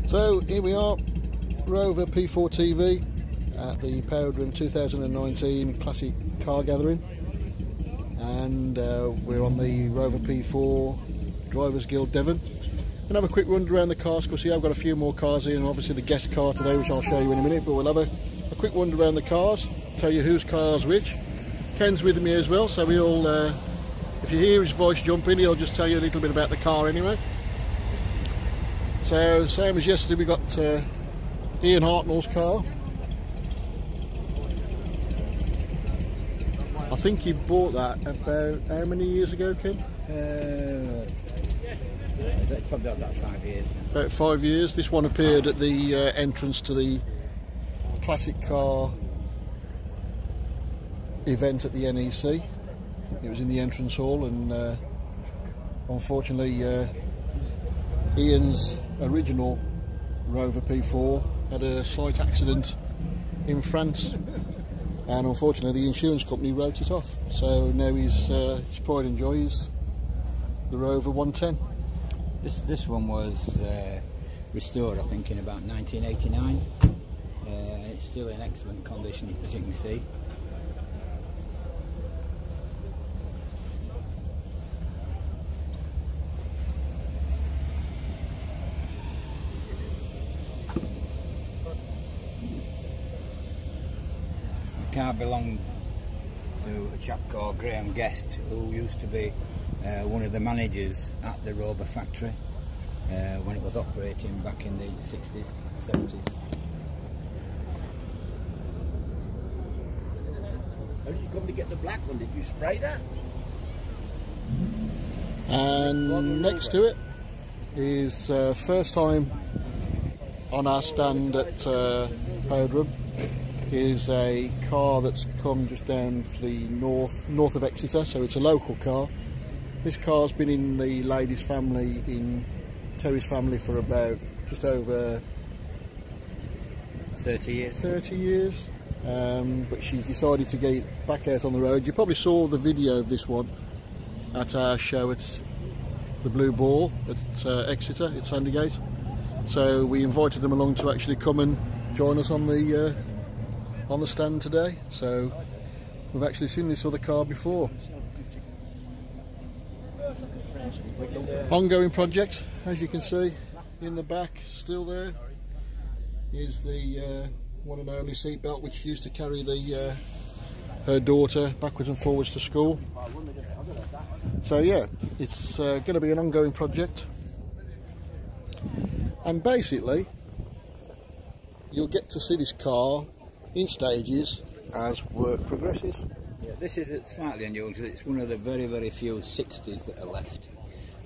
So here we are, Rover P4 TV at the Powderham 2019 Classic Car Gathering, and we're on the Rover P4 Drivers Guild Devon. We'll have a quick run around the cars because I've got a few more cars in, and obviously the guest car today, which I'll show you in a minute, but we'll have a quick run around the cars, tell you whose car's which. Ken's with me as well, so we'll, if you hear his voice jump in, he'll just tell you a little bit about the car anyway. So, same as yesterday, we got Ian Hartnell's car. I think he bought that about how many years ago, Ken? Probably about 5 years. About 5 years. This one appeared at the entrance to the Classic Car event at the NEC. It was in the entrance hall, and unfortunately Ian's original Rover P4 had a slight accident in France, and unfortunately the insurance company wrote it off. So now his pride and joy is the Rover 110. This one was restored, I think, in about 1989. It's still in excellent condition, as you can see. The car belonged to a chap called Graham Guest, who used to be one of the managers at the Rover factory when it was operating back in the 60s, 70s. How did you come to get the black one? Did you spray that? And next to it is first time on our stand at Powderham is a car that's come just down the north of Exeter, so it's a local car. This car's been in the lady's family, in Terry's family, for about just over 30 years. 30 years. But she's decided to get it back out on the road. You probably saw the video of this one at our show at the Blue Ball at Exeter, at Sandygate. So we invited them along to actually come and join us on the stand today. So we've actually seen this other car before. Ongoing project, as you can see in the back, still there is the one and only seat belt which used to carry the her daughter backwards and forwards to school. So yeah, it's going to be an ongoing project, and basically you'll get to see this car in stages as work progresses. Yeah, this is slightly unusual. It's one of the very, very few 60s that are left.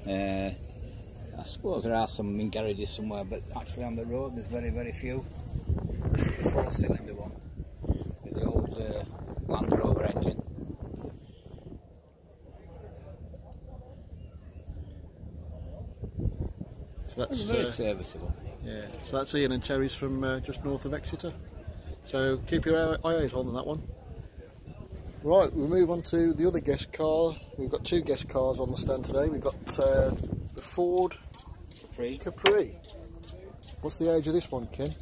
I suppose there are some in garages somewhere, but actually on the road there's very, very few. This is the 4-cylinder one with the old Land Rover engine. So that's very serviceable. Yeah, so that's Ian and Terry's from just north of Exeter. So keep your eyes on that one. Right, we'll move on to the other guest car. We've got two guest cars on the stand today. We've got the Ford Capri. What's the age of this one, Ken?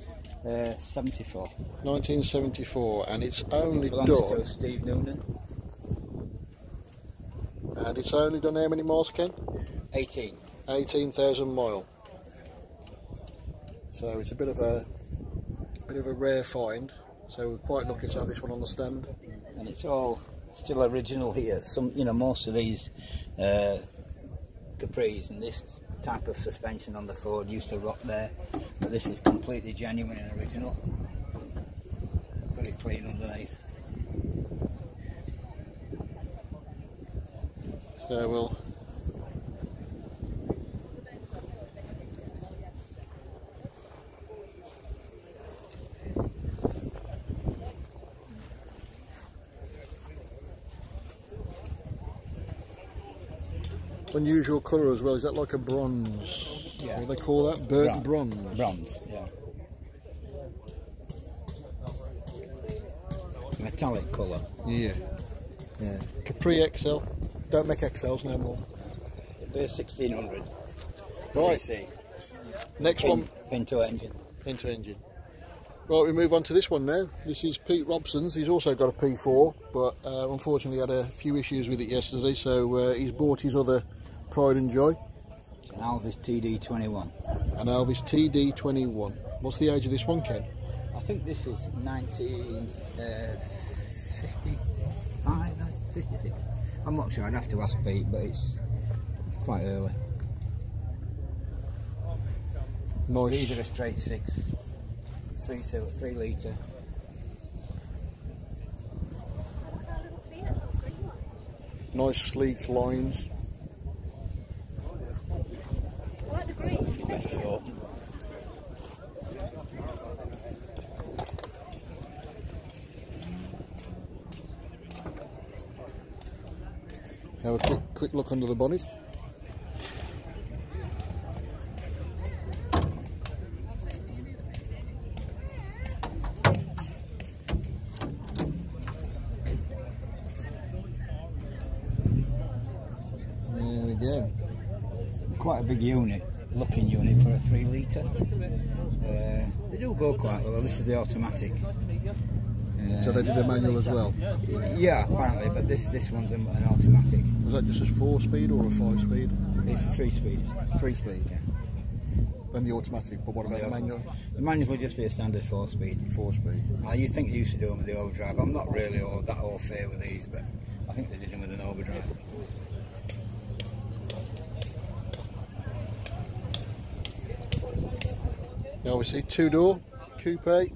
74. 1974, and it's only done. Belongs to Steve Noonan. And it's only done how many miles, Ken? 18. 18,000 miles. So it's a bit of a rare find. So we're quite lucky to have this one on the stand. And it's all still original here. Some, most of these Capris and this type of suspension on the Ford used to rot there, but this is completely genuine and original. Very clean underneath. So we'll unusual colour as well. Is that like a bronze? Yeah. What do they call that? Burnt bronze. Bronze, yeah. Metallic colour. Yeah. Yeah. Capri XL. Don't make XLs no more. They're 1600. Right. CC. Next one, Pinto engine. Pinto engine. Right, we move on to this one now. This is Pete Robson's. He's also got a P4, but unfortunately had a few issues with it yesterday, so he's bought his other pride and joy. It's an Alvis TD21. An Alvis TD21. What's the age of this one, Ken? I think this is 1955, 56. I'm not sure, I'd have to ask Pete, but it's quite early. Nice. These are a straight 6, 3 litre. Nice sleek lines. Left it open. Have a quick look under the bonnet. There we go. Quite a big unit, looking unit for a 3 litre. They do go quite well. This is the automatic. So they did a manual as well? Yeah, apparently, but this one's an automatic. Was that just a 4-speed or a 5-speed? It's a 3-speed. 3-speed? Yeah. Then the automatic, but what about the manual? The manuals will just be a standard 4-speed. 4-speed. You think they used to do them with the overdrive. I'm not really that au fait with these, but I think they did them with an overdrive. Now obviously 2-door, coupe.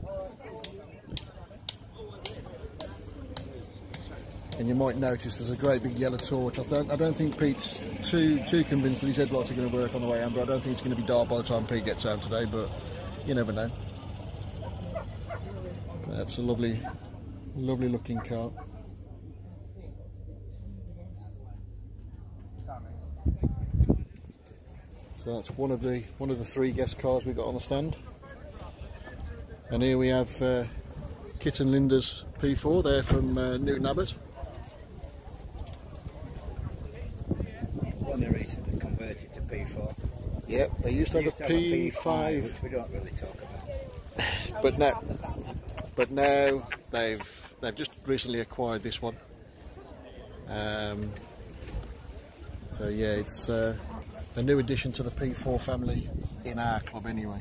And you might notice there's a great big yellow torch. I don't think Pete's too convinced that his headlights are going to work on the way home, but I don't think it's going to be dark by the time Pete gets home today, but you never know. But that's a lovely looking car. So that's one of the 3 guest cars we got on the stand. And here we have Kit and Linda's P4. They're from Newton Abbot. One they recently converted to P4. Yep, they used to have a P5, which we don't really talk about. but now they've just recently acquired this one. So yeah, it's a new addition to the P4 family in our club anyway.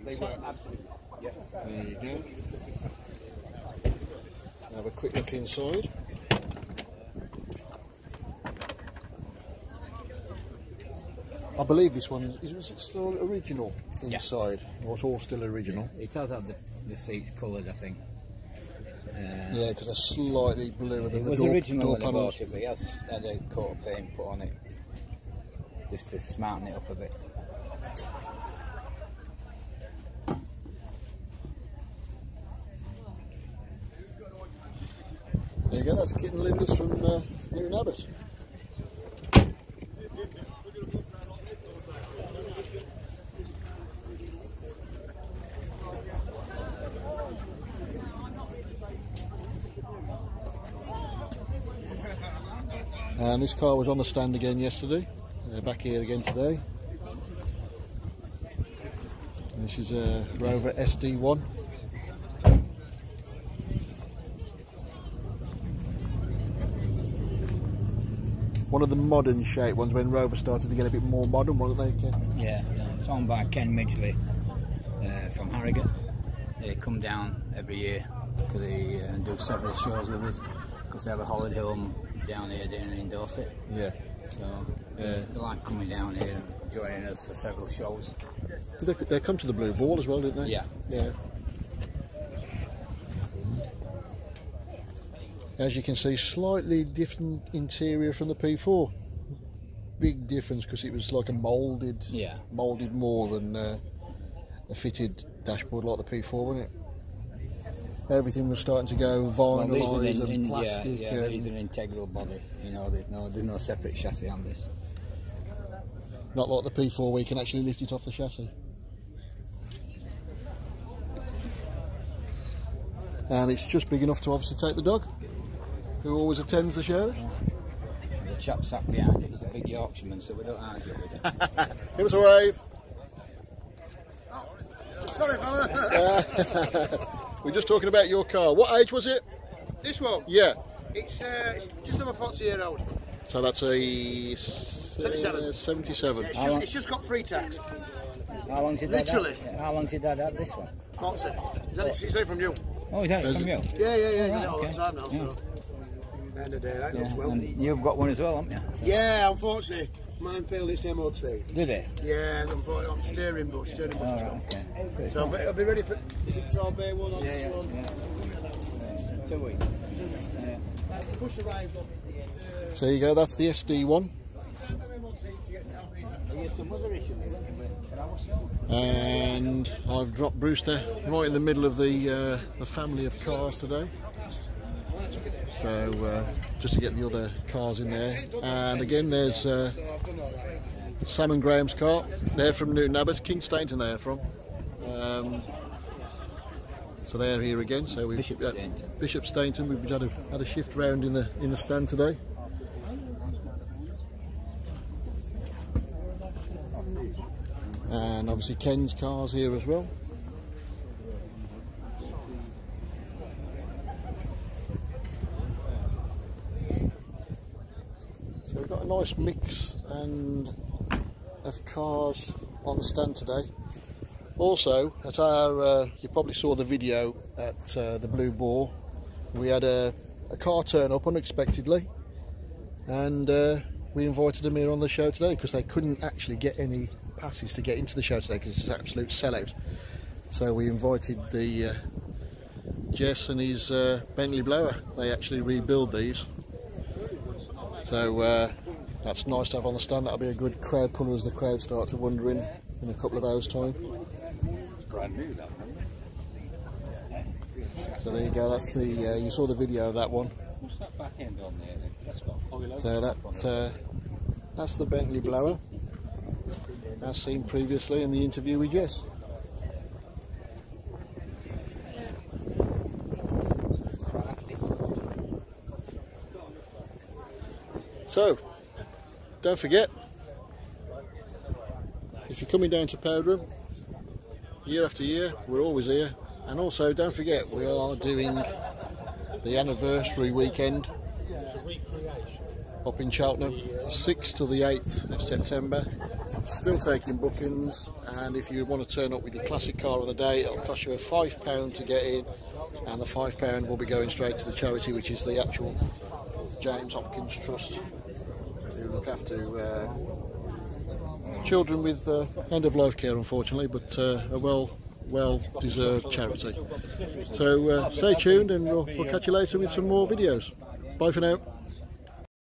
They were absolutely. Yes. There you go. Have a quick look inside. I believe this one is it still original inside? Yeah. Or it's all still original? It does have the seats coloured, I think. Yeah, because they're slightly bluer than the door panels. It was original when I bought it, but he has had a coat of paint put on it just to smarten it up a bit. There you go, that's Kit and Linda's from Newton Abbot. And this car was on the stand again yesterday, back here again today. This is a Rover SD1. One of the modern shape ones when Rover started to get a bit more modern, weren't they, Ken? Yeah, it's owned by Ken Midgley from Harrogate. They come down every year to and do several shows with us because they have a holiday home down here in Dorset. Yeah. So they like coming down here and joining us for several shows. Did they come to the Blue Ball as well, didn't they? Yeah. Yeah. As you can see, slightly different interior from the P4. Big difference because it was like a moulded, moulded more than a fitted dashboard like the P4, wasn't it? Everything was starting to go vinylised and plastic. Yeah, these are an integral body. You know, there's no separate chassis on this. Not like the P4 where you can actually lift it off the chassis. and it's just big enough to obviously take the dog, who always attends the shows. The chap sat behind it, he's a big Yorkshireman, so we don't argue with him. Give us a wave. Sorry, fella. We're just talking about your car. What age was it? This one? Yeah. It's just over 40-year-old. So that's a 77. It's just got free tax. How long's your dad Literally. How long's your dad had this one? 40. Is that from you? Oh, is that from you? Yeah. He's in right, it all okay. the time now, so. End of the day, that goes well. And you've got one as well, haven't you? Yeah, unfortunately, mine failed its MOT. Did it? Yeah, unfortunately, on steering bush. Oh, right, okay. So I'll be ready for. Is it Torbay one or this one? Yeah. 2 weeks. Push arrived up. So there you go, that's the SD1. Some other issues, And I've dropped Brewster right in the middle of the family of cars today. So just to get the other cars in there. And again, there's Sam and Graham's car. They're from Newton Abbot, King Stainton they're from. So they're here again. So we've Bishop Stainton. We've had a shift round in the stand today. And obviously Ken's car's here as well. So we've got a nice mix of cars on the stand today. Also, at our, you probably saw the video at the Blue Boar. We had a car turn up unexpectedly, and we invited them here on the show today because they couldn't actually get any passes to get into the show today because it's an absolute sellout. So we invited the Jess and his Bentley blower. They actually rebuild these, so that's nice to have on the stand. That'll be a good crowd puller as the crowd start to wander in a couple of hours time. Brand new, that one. So there you go, that's the you saw the video of that one. What's that back end on there then? That's got oil So that's the Bentley blower, as seen previously in the interview with Jess. So, don't forget, if you're coming down to Powderham, year after year, we're always here. And also, don't forget, we are doing the anniversary weekend up in Cheltenham, 6th to the 8th of September. Still taking bookings, and if you want to turn up with your classic car of the day, it'll cost you a £5 to get in, and the £5 will be going straight to the charity, which is the actual James Hopkins Trust, to look after children with end-of-life care, unfortunately, but a well-deserved charity. So stay tuned, and we'll catch you later with some more videos. Bye for now.